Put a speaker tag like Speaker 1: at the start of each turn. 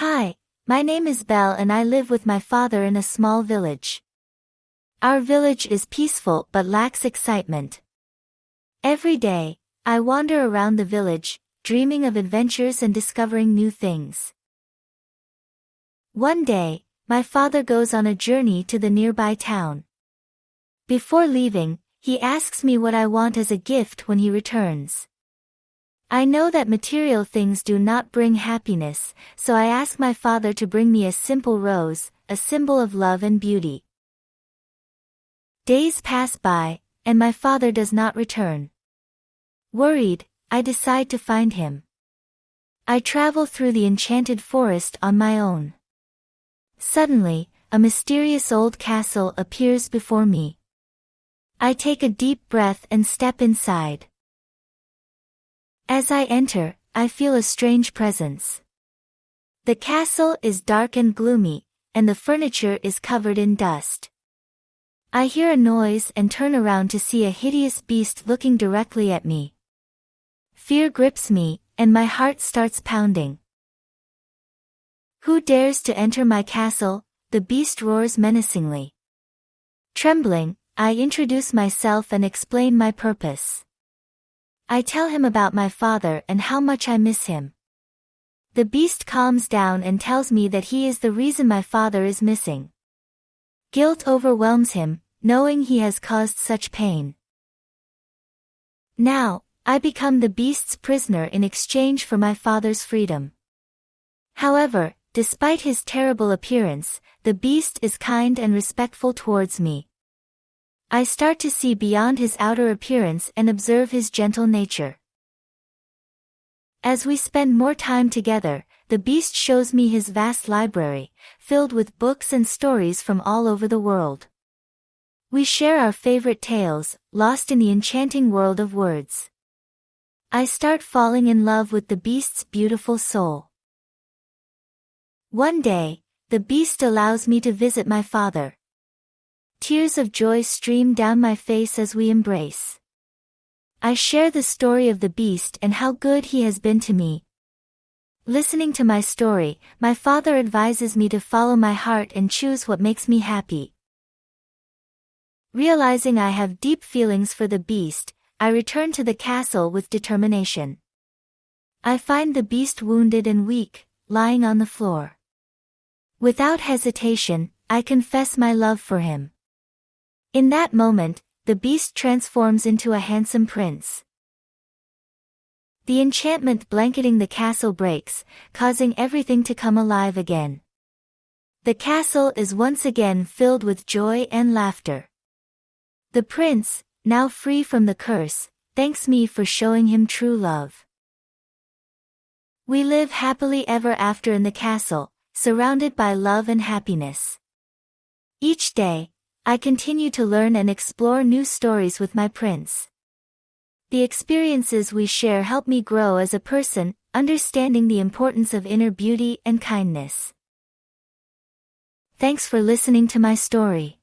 Speaker 1: Hi, my name is Belle and I live with my father in a small village. Our village is peaceful but lacks excitement. Every day, I wander around the village, dreaming of adventures and discovering new things. One day, my father goes on a journey to the nearby town. Before leaving, he asks me what I want as a gift when he returns. I know that material things do not bring happiness, so I ask my father to bring me a simple rose, a symbol of love and beauty. Days pass by, and my father does not return. Worried, I decide to find him. I travel through the enchanted forest on my own. Suddenly, a mysterious old castle appears before me. I take a deep breath and step inside. As I enter, I feel a strange presence. The castle is dark and gloomy, and the furniture is covered in dust. I hear a noise and turn around to see a hideous beast looking directly at me. Fear grips me, and my heart starts pounding. "Who dares to enter my castle?" the beast roars menacingly. Trembling, I introduce myself and explain my purpose. I tell him about my father and how much I miss him. The beast calms down and tells me that he is the reason my father is missing. Guilt overwhelms him, knowing he has caused such pain. Now, I become the beast's prisoner in exchange for my father's freedom. However, despite his terrible appearance, the beast is kind and respectful towards me. I start to see beyond his outer appearance and observe his gentle nature. As we spend more time together, the beast shows me his vast library, filled with books and stories from all over the world. We share our favorite tales, lost in the enchanting world of words. I start falling in love with the beast's beautiful soul. One day, the beast allows me to visit my father. Tears of joy stream down my face as we embrace. I share the story of the beast and how good he has been to me. Listening to my story, my father advises me to follow my heart and choose what makes me happy. Realizing I have deep feelings for the beast, I return to the castle with determination. I find the beast wounded and weak, lying on the floor. Without hesitation, I confess my love for him. In that moment, the beast transforms into a handsome prince. The enchantment blanketing the castle breaks, causing everything to come alive again. The castle is once again filled with joy and laughter. The prince, now free from the curse, thanks me for showing him true love. We live happily ever after in the castle, surrounded by love and happiness. Each day, I continue to learn and explore new stories with my prince. The experiences we share help me grow as a person, understanding the importance of inner beauty and kindness. Thanks for listening to my story.